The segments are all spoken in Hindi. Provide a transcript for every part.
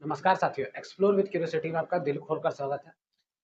नमस्कार साथियों, एक्सप्लोर विद क्यूरियोसिटी में आपका दिल खोलकर स्वागत है।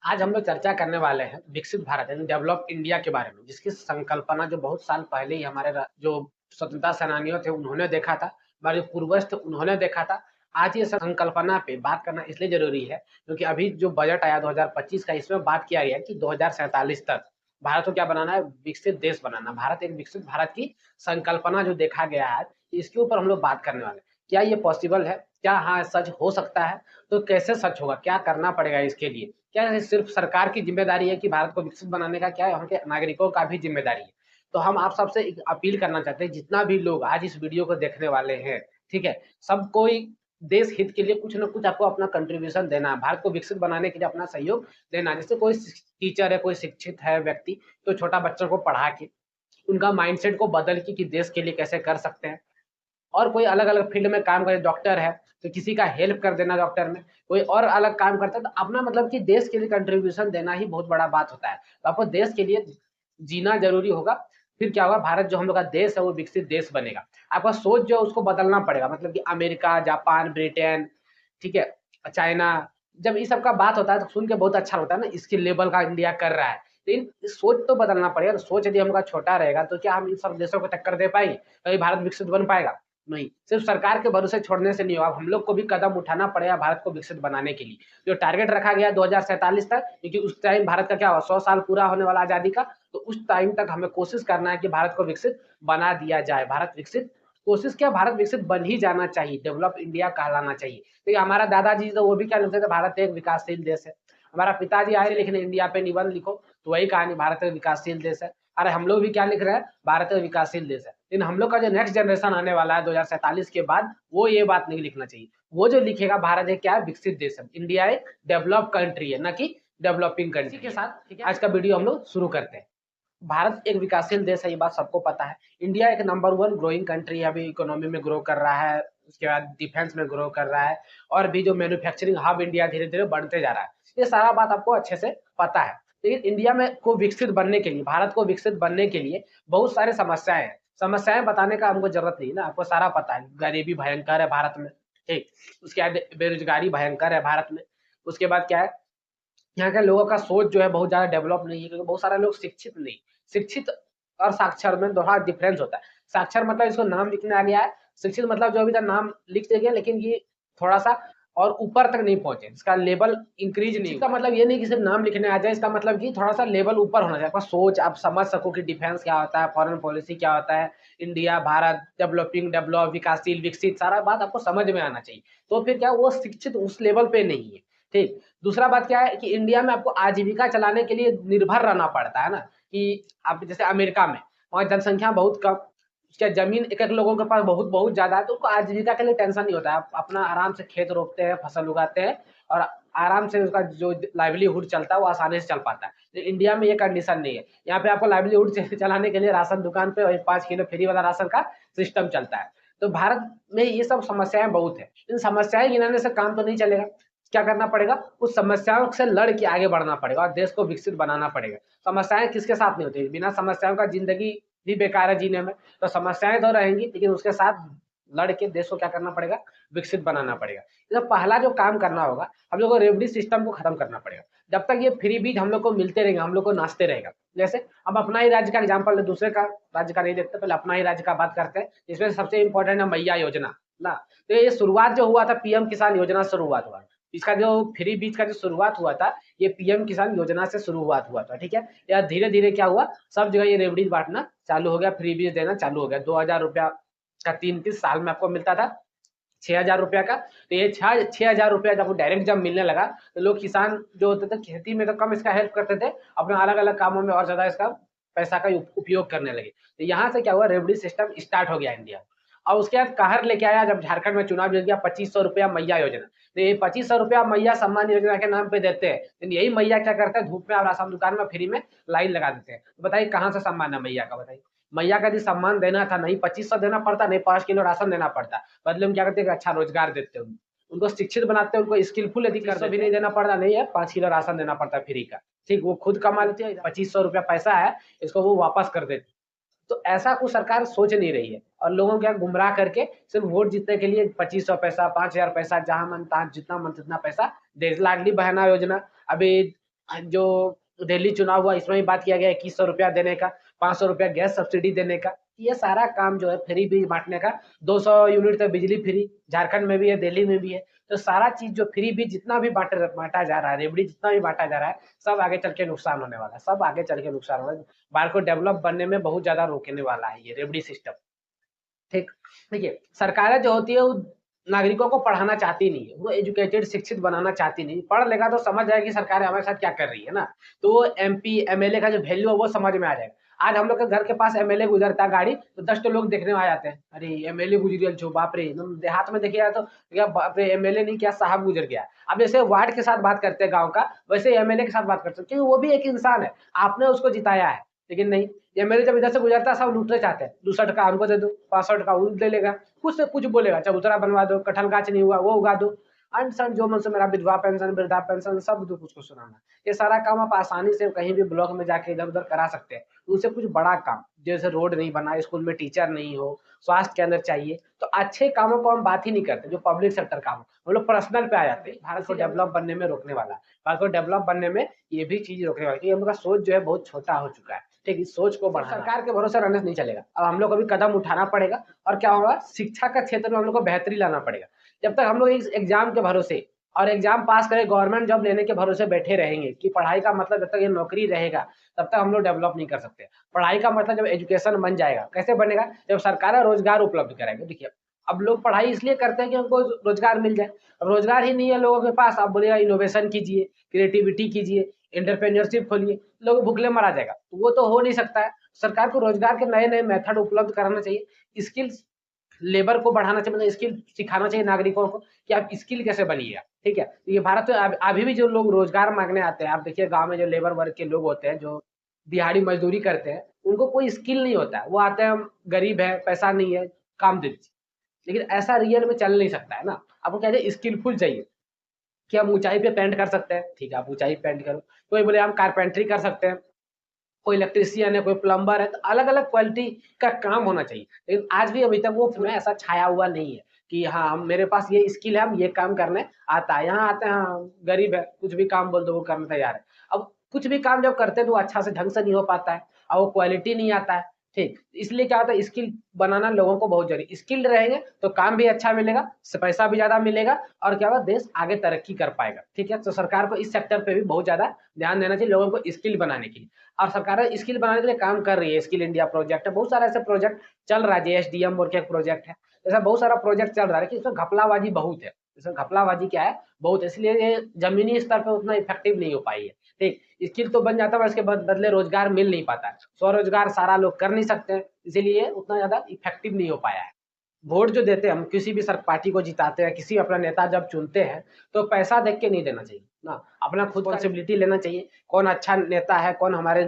आज हम लोग चर्चा करने वाले हैं विकसित भारत यानी डेवलप इंडिया के बारे में, जिसकी संकल्पना जो बहुत साल पहले ही हमारे जो स्वतंत्रता सेनानियों थे उन्होंने देखा था, हमारे जो पूर्वज थे उन्होंने देखा था। आज ये संकल्पना पे बात करना इसलिए जरूरी है क्योंकि अभी जो बजट आया 2025 का, इसमें बात किया गया है कि 2047 तक भारत को क्या बनाना है, विकसित देश बनाना। भारत एक विकसित भारत की संकल्पना जो देखा गया है, इसके ऊपर हम लोग बात करने वाले हैं। क्या ये पॉसिबल है? क्या हाँ सच हो सकता है? तो कैसे सच होगा? क्या करना पड़ेगा इसके लिए? क्या ये सिर्फ सरकार की जिम्मेदारी है कि भारत को विकसित बनाने का? क्या यहाँ के नागरिकों का भी जिम्मेदारी है? तो हम आप सबसे एक अपील करना चाहते हैं, जितना भी लोग आज इस वीडियो को देखने वाले हैं, ठीक है, सब कोई देश हित के लिए कुछ ना कुछ आपको अपना कंट्रीब्यूशन देना है, भारत को विकसित बनाने के लिए अपना सहयोग देना है। जैसे कोई टीचर है, कोई शिक्षित है व्यक्ति, तो छोटा बच्चों को पढ़ा के उनका माइंडसेट को बदल के कि देश के लिए कैसे कर सकते हैं। और कोई अलग-अलग फील्ड में काम करे, डॉक्टर है, तो किसी का हेल्प कर देना डॉक्टर में, कोई और अलग काम करता है, तो अपना मतलब कि देश के लिए कंट्रीब्यूशन देना ही बहुत बड़ा बात होता है। तो आपको देश के लिए जीना ज़रूरी होगा, फिर क्या होगा, भारत जो हम लोग का देश है वो विकसित देश बनेगा। आपका सोच जो है उसको बदलना पड़ेगा, मतलब कि अमेरिका, जापान, ब्रिटेन, ठीक है, चाइना, जब ये सब का बात होता है तो सुन के बहुत अच्छा लगता है ना, इसके लेवल का इंडिया कर रहा है। लेकिन सोच तो बदलना पड़ेगा, सोच यदि हम लोग का छोटा रहेगा तो क्या हम इन सब देशों को टक्कर दे पाएँगे? कभी भारत विकसित बन पाएगा? नहीं, सिर्फ सरकार के भरोसे छोड़ने से नहीं होगा, हम लोग को भी कदम उठाना पड़ेगा भारत को विकसित बनाने के लिए। जो टारगेट रखा गया है 2047 तक, क्योंकि उस टाइम भारत का क्या हुआ, 100 साल पूरा होने वाला आज़ादी का, तो उस टाइम तक हमें कोशिश करना है कि भारत को विकसित बना दिया जाए। भारत विकसित कोशिश क्या, भारत विकसित बन ही जाना चाहिए, डेवलप इंडिया कहलाना चाहिए। तो ये हमारा दादाजी तो वो भी क्या लिखते थे, भारत एक विकासशील देश है। हमारा पिताजी आए लिखने इंडिया पे निबंध लिखो, तो वही कहानी, भारत एक विकासशील देश है। अरे हम लोग भी क्या लिख रहे हैं, भारत एक विकासशील देश है। लेकिन हम लोग का जो नेक्स्ट जनरेशन आने वाला है 2047 के बाद, वो ये बात नहीं लिखना चाहिए। वो जो लिखेगा भारत एक क्या है, विकसित देश है, इंडिया एक डेवलप कंट्री है, ना कि डेवलपिंग कंट्री के साथ। ठीक है, आज का वीडियो हम लोग शुरू करते हैं। भारत एक विकासशील देश है, ये बात सबको पता है। इंडिया एक नंबर 1 ग्रोइंग कंट्री है, अभी इकोनॉमी में ग्रो कर रहा है, उसके बाद डिफेंस में ग्रो कर रहा है, और भी जो मैन्युफैक्चरिंग हब इंडिया धीरे-धीरे बढ़ते जा रहा है। ये सारा बात आपको अच्छे से पता है। लेकिन इंडिया में को विकसित बनने के लिए, भारत को विकसित बनने के लिए बहुत सारी समस्याएँ हैं। समस्याएँ बताने का हमको ज़रूरत नहीं है ना, आपको सारा पता है। गरीबी भयंकर है भारत में, ठीक। उसके बाद बेरोज़गारी भयंकर है भारत में। उसके बाद क्या है, यहाँ के लोगों का सोच जो है बहुत ज़्यादा डेवलप नहीं है, क्योंकि बहुत सारे लोग शिक्षित नहीं। शिक्षित और साक्षर में थोड़ा डिफरेंस होता है। साक्षर मतलब इसको नाम लिखने आ गया है, शिक्षित मतलब जो अभी तक नाम लिख दिया गया, लेकिन ये थोड़ा-सा और ऊपर तक नहीं पहुँचे, इसका लेवल इंक्रीज़ नहीं हुआ। इसका मतलब ये नहीं कि सिर्फ नाम लिखने आ जाए, इसका मतलब कि थोड़ा-सा लेवल ऊपर होना चाहिए। आपका सोच आप समझ सको कि डिफेंस क्या होता है, फॉरेन पॉलिसी क्या होता है, इंडिया, भारत, डेवलपिंग, डेवलप, विकासशील, विकसित, सारा बात आपको समझ में आना चाहिए। तो फिर क्या, वो शिक्षित उस लेवल पे नहीं है, ठीक। दूसरा बात क्या है कि इंडिया में आपको आजीविका चलाने के लिए निर्भर रहना पड़ता है ना, कि आप जैसे अमेरिका में, वहाँ जनसंख्या बहुत कम, उसके ज़मीन एक-एक लोगों के पास बहुत-बहुत ज़्यादा है, तो उनको आजीविका के लिए टेंशन नहीं होता है। आप अपना आराम से खेत रोपते हैं, फसल उगाते हैं, और आराम से उसका जो लाइवलीहुड चलता है, वो आसानी से चल पाता है। लेकिन इंडिया में ये कंडीशन नहीं है। यहाँ पे आपको लाइवलीहुड चलाने के लिए राशन दुकान पे वही 5 किलो फ्री वाला राशन का सिस्टम चलता है। तो भारत में ये सब समस्याएँ बहुत हैं। इन समस्याएँ गिनाने से काम तो नहीं चलेगा। क्या करना पड़ेगा? उस समस्याओं से लड़ के आगे बढ़ना पड़ेगा और देश को विकसित बनाना पड़ेगा। समस्याएँ किसके साथ नहीं होती? बिना समस्याओं का ज़िंदगी भी बेकार है जीने में। तो समस्याएँ तो रहेंगी, लेकिन उसके साथ लड़ के देश को क्या करना पड़ेगा? विकसित बनाना पड़ेगा। तो पहला जो काम करना होगा, हम लोग को रेवड़ी सिस्टम को खत्म करना पड़ेगा। जब तक ये फ्री बीज हम लोग को मिलते रहेंगे, हम लोग को नाचते रहेगा। जैसे हम अपना ही राज्य का एग्ज़ाम्पल लें, दूसरे का राज्य का नहीं देखते, पहले अपना ही राज्य का बात करते हैं। इसमें सबसे इम्पोर्टेंट है मैया योजना, ना। तो ये शुरुआत जो हुआ था, पीएम किसान योजना से शुरुआत हुआ। इसका जो फ्री बीज का जो शुरुआत हुआ था, ये पीएम किसान योजना से शुरुआत हुआ था, ठीक है? या धीरे-धीरे क्या हुआ, सब जगह ये रेवड़ी बाँटना चालू हो गया, फ्री बीज देना चालू हो गया। ₹2000 का 3-3 साल में आपको मिलता था, ₹6000 का। तो ये छः ₹6000 जब डायरेक्ट जब मिलने लगा, तो लोग किसान जो होते थे खेती में तो कम इसका हेल्प करते थे, अपने अलग-अलग कामों में और ज़्यादा इसका पैसा का उपयोग करने लगे। तो यहाँ से क्या हुआ, रेवड़ी सिस्टम स्टार्ट हो गया इंडिया में। और उसके बाद कहर लेके आया जब झारखंड में चुनाव जीत गया, ₹2500 मैया योजना। तो ये ₹2500 मैया सम्मान योजना के नाम पे देते हैं। लेकिन यही मैया क्या करते हैं, धूप में और राशन दुकान में फ्री में लाइन लगा देते हैं। तो बताइए कहाँ से सम्मान है मैया का, बताइए? मैया का यदि सम्मान देना था, नहीं 2500 देना पड़ता, नहीं 5 किलो राशन देना पड़ता। बदले में क्या करते हैं कि अच्छा रोजगार देते हैं उनको शिक्षित बनाते हैं, उनको स्किलफुल यदि कर भी नहीं देना पड़ता, नहीं है 5 किलो राशन देना पड़ता है फ्री का, ठीक। वो खुद कमा लेते हैं, ₹2500 पैसा है, इसको वो वापस कर देते हैं। तो ऐसा कुछ सरकार सोच नहीं रही है और लोगों को गुमराह करके सिर्फ वोट जीतने के लिए 2500 पैसा, 5000 पैसा, जहां मन तहाँ जितना मन तितना पैसा दे। लाडली बहना योजना, अभी जो दिल्ली चुनाव हुआ इसमें भी बात किया गया 2100 रुपया देने का, 500 रुपया गैस सब्सिडी देने का। ये सारा काम जो है फ्री बीज बांटने का, 200 यूनिट तक बिजली फ्री, झारखंड में भी है, दिल्ली में भी है। तो सारा चीज जो फ्री बीज जितना भी बांटा जा रहा है, रेवड़ी जितना भी बांटा जा रहा है, सब आगे चल के नुकसान होने वाला है, सब आगे चल के नुकसान होगा। भारत को डेवलप बनने में बहुत ज्यादा रोकने वाला है ये रेवड़ी सिस्टम। ठीक, देखिए सरकारें जो होती है वो नागरिकों को पढ़ाना चाहती नहीं है, वो एजुकेटेड शिक्षित बनाना चाहती नहीं। पढ़ लेगा तो समझ जाएगी सरकार हमारे साथ क्या कर रही है ना, तो वो एमपी एमएलए का जो वैल्यू है वो समझ में आ जाएगा। आज हम लोग के घर के पास एमएलए गुजरता गाड़ी तो 10 लोग देखने में आ जाते हैं, अरे एमएलए गुजरियल छो, बाप रे। देहात में देखिए तो क्या बाप रे, एमएलए नहीं क्या साहब गुजर गया। अब जैसे वार्ड के साथ बात करते हैं गाँव का, वैसे एमएलए के साथ बात करते हैं, क्योंकि वो भी एक इंसान है, आपने उसको जिताया है। लेकिन नहीं, एमएलए जब इधर से गुजरता है सब लूटना चाहते हैं, 200 टका हमको दे दो, 500 टका वो ले लेगा, कुछ से कुछ बोलेगा, चबूतरा बनवा दो, कटहल गाछ नहीं हुआ वो उगा दो, अनसन जो मन से मेरा विधवा पेंशन, वृद्धा पेंशन, सब दो कुछ को सुनाना। ये सारा काम आप आसानी से कहीं भी ब्लॉक में जाके इधर उधर करा सकते हैं। उससे कुछ बड़ा काम, जैसे रोड नहीं बना, स्कूल में टीचर नहीं हो, स्वास्थ्य केंद्र चाहिए, तो अच्छे कामों को हम बात ही नहीं करते, जो पब्लिक सेक्टर काम हम लोग पर्सनल पे आ जाते हैं। भारत को डेवलप बनने में रोकने वाला है, भारत को डेवलप बनने में ये भी चीज रोकने वाला है, क्योंकि हम लोग का सोच जो है बहुत छोटा हो चुका है। ठीक, इस सोच को बढ़ाना, सरकार के भरोसे रहने से नहीं चलेगा। अब हम लोग को भी कदम उठाना पड़ेगा, और क्या होगा, शिक्षा का क्षेत्र में हम लोग को बेहतरी लाना पड़ेगा। जब तक हम लोग इस एग्जाम के भरोसे और एग्जाम पास करें, गवर्नमेंट जॉब लेने के भरोसे बैठे रहेंगे कि पढ़ाई का मतलब जब तक ये नौकरी रहेगा तब तक हम लोग डेवलप नहीं कर सकते। पढ़ाई का मतलब जब एजुकेशन बन जाएगा, कैसे बनेगा, जब सरकार रोजगार उपलब्ध कराएगी। देखिए अब लोग पढ़ाई इसलिए करते हैं कि उनको रोजगार मिल जाए। अब रोजगार ही नहीं है लोगों के पास, आप बोलेगा इनोवेशन कीजिए, क्रिएटिविटी कीजिए, एंटरप्रेन्योरशिप खोलिए, लोग भूखले मरा जाएगा, तो वो तो हो नहीं सकता है। सरकार को रोजगार के नए नए मेथड उपलब्ध कराना चाहिए, स्किल्स लेबर को बढ़ाना चाहिए, मतलब स्किल सिखाना चाहिए नागरिकों को कि आप स्किल कैसे बनिएगा। ठीक है, तो ये भारत में अभी भी जो लोग रोजगार मांगने आते हैं, आप देखिए गांव में जो लेबर वर्ग के लोग होते हैं, जो दिहाड़ी मजदूरी करते हैं, उनको कोई स्किल नहीं होता है, वो आते हैं, गरीब है, पैसा नहीं है, काम दे दीजिए। लेकिन ऐसा रियल में चल नहीं सकता है ना, आपको क्या चाहिए, स्किलफुल चाहिए कि हम ऊंचाई पे पेंट कर सकते हैं, ठीक है आप ऊंचाई पेंट करो। कोई बोले हम कारपेंटरी कर सकते हैं, कोई इलेक्ट्रीशियन है, कोई प्लम्बर है, तो अलग अलग क्वालिटी का काम होना चाहिए। लेकिन आज भी अभी तक वो में ऐसा छाया हुआ नहीं है कि हाँ हम मेरे पास ये स्किल है, हम ये काम करने आता है। यहाँ आते हैं, हाँ गरीब है, कुछ भी काम बोल दो वो करने तैयार है। अब कुछ भी काम जब करते हैं तो अच्छा से ढंग से नहीं हो पाता है, और वो क्वालिटी नहीं आता है। ठीक, इसलिए क्या होता है, स्किल बनाना लोगों को बहुत जरूरी। स्किल्ड रहेंगे तो काम भी अच्छा मिलेगा, पैसा भी ज्यादा मिलेगा, और क्या होगा, देश आगे तरक्की कर पाएगा। ठीक है, तो सरकार को इस सेक्टर पे भी बहुत ज्यादा ध्यान देना चाहिए, लोगों को स्किल बनाने के लिए। और सरकार स्किल बनाने के लिए काम कर रही है, स्किल इंडिया प्रोजेक्ट है, बहुत सारा ऐसे प्रोजेक्ट चल रहा है, जेएसडीएम और क्या प्रोजेक्ट है, ऐसा बहुत सारा प्रोजेक्ट चल रहा है। लेकिन इसमें घपलाबाजी बहुत है, इसमें घपलाबाजी क्या है, बहुत, इसलिए ये जमीनी स्तर पर उतना इफेक्टिव नहीं हो पाई है। ठीक, स्किल तो बन जाता है, इसके बदले रोजगार मिल नहीं पाता है, स्वरोजगार सारा लोग कर नहीं सकते, इसीलिए उतना ज्यादा इफेक्टिव नहीं हो पाया है। वोट जो देते हैं, हम किसी भी सर पार्टी को जिताते हैं, किसी अपना नेता जब चुनते हैं, तो पैसा देख के नहीं देना चाहिए ना, अपना खुद रिस्पॉन्सिबिलिटी लेना चाहिए। कौन अच्छा नेता है, कौन हमारे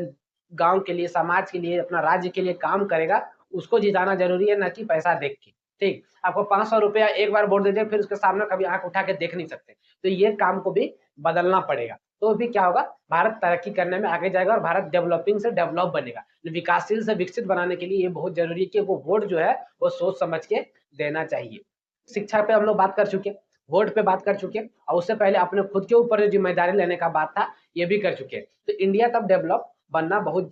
गांव के लिए, समाज के लिए, अपना राज्य के लिए काम करेगा, उसको जिताना जरूरी है, ना कि पैसा देख के। ठीक, आपको 500 रुपया एक बार वोट दे दे, फिर उसके सामने कभी आंख उठा के देख नहीं सकते, तो ये काम को भी बदलना पड़ेगा। तो भी क्या होगा, भारत तरक्की करने में आगे जाएगा, और भारत डेवलपिंग से डेवलप बनेगा। विकासशील से विकसित बनाने के लिए ये बहुत जरूरी है कि वो वोट जो है वो सोच समझ के देना चाहिए। शिक्षा पे हम लोग बात कर चुके, वोट पे बात कर चुके, और उससे पहले अपने खुद के ऊपर जो जिम्मेदारी लेने का बात था ये भी कर चुके। तो इंडिया तब डेवलप बनना बहुत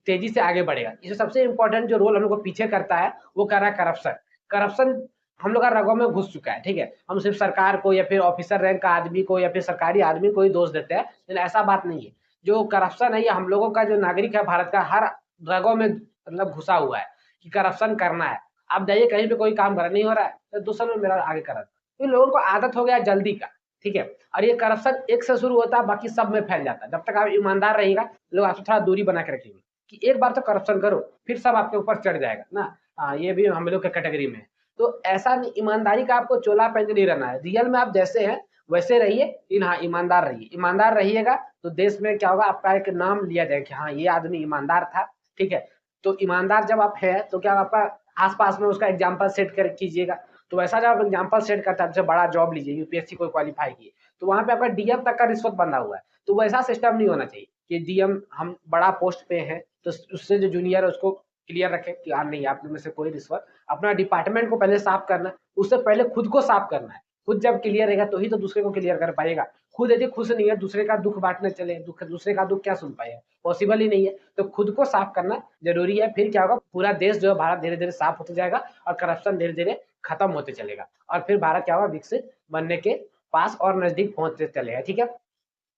तेजी से आगे बढ़ेगा। इसमें सबसे इंपॉर्टेंट जो रोल हम लोग को पीछे करता है वो कर रहा है करप्शन। करप्शन हम लोग का रगों में घुस चुका है। ठीक है, हम सिर्फ सरकार को या फिर ऑफिसर रैंक का आदमी को या फिर सरकारी आदमी को ही दोष देते हैं, लेकिन ऐसा बात नहीं है। जो करप्शन है ये हम लोगों का, जो नागरिक है भारत का, हर रगों में मतलब घुसा हुआ है कि करप्शन करना है। आप जाइए कहीं पे कोई काम कर नहीं हो रहा है तो दूसरा में मेरा आगे करा, तो लोगों को आदत हो गया जल्दी का। ठीक है, और ये करप्शन एक से शुरू होता है, बाकी सब में फैल जाता है। जब तक आप ईमानदार रहिएगा, लोग आपसे थोड़ा दूरी बना के रखेंगे कि एक बार तो करप्शन करो, फिर सब आपके ऊपर चढ़ जाएगा ना। हाँ, ये भी हम लोग के कैटेगरी में है। तो ऐसा नहीं, ईमानदारी का आपको चोला पहन के नहीं रहना है, रियल में आप जैसे हैं वैसे रहिए, लेकिन हाँ ईमानदार रहिए। ईमानदार रहिएगा तो देश में क्या होगा, आपका एक नाम लिया जाएगा कि हाँ ये आदमी ईमानदार था। ठीक है, तो ईमानदार जब आप है तो क्या आपका आसपास में उसका एग्जाम्पल सेट कर कीजिएगा। तो वैसा जब आप एग्जाम्पल सेट करता है, बड़ा जॉब लीजिए, यूपीएससी कोई क्वालिफाई किए, तो वहां पे आपका डीएम तक का रिश्वत बंधा हुआ है। तो वैसा सिस्टम नहीं होना चाहिए कि डीएम हम बड़ा पोस्ट पे हैं तो उससे जो जूनियर है उसको क्लियर रखें कि हाँ नहीं, आप में से कोई रिश्वत, अपना डिपार्टमेंट को पहले साफ करना है, उससे पहले खुद को साफ करना है। खुद जब क्लियर रहेगा तो ही तो दूसरे को क्लियर कर पाएगा। खुद यदि खुश नहीं है, दूसरे का दुख बांटने चले, दूसरे का दुख क्या सुन पाएगा, पॉसिबल ही नहीं है। तो खुद को साफ करना जरूरी है, फिर क्या होगा, पूरा देश जो है भारत धीरे धीरे साफ होते जाएगा और करप्शन धीरे धीरे खत्म होते चलेगा, और फिर भारत क्या होगा, विकसित बनने के पास और नजदीक पहुंचते चलेगा। ठीक है,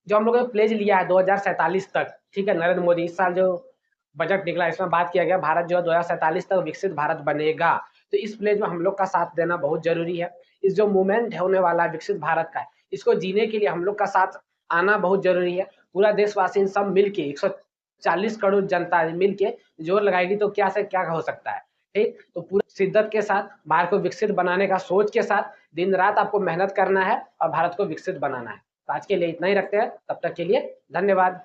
जो हम लोगों ने प्लेज लिया है 2047 तक, ठीक है, नरेंद्र मोदी इस साल जो बजट निकला इसमें बात किया गया भारत जो है 2047 तक विकसित भारत बनेगा। तो इस प्लेज में हम लोग का साथ देना बहुत जरूरी है। इस जो मूवमेंट होने वाला है विकसित भारत का, इसको जीने के लिए हम लोग का साथ आना बहुत जरूरी है। पूरा देशवासी सब मिलके 140 करोड़ जनता मिलके जोर लगाएगी तो क्या से क्या हो सकता है। ठीक, तो पूरी शिद्दत के साथ भारत को विकसित बनाने का सोच के साथ दिन रात आपको मेहनत करना है और भारत को विकसित बनाना है। तो आज के लिए इतना ही रखते हैं, तब तक के लिए धन्यवाद।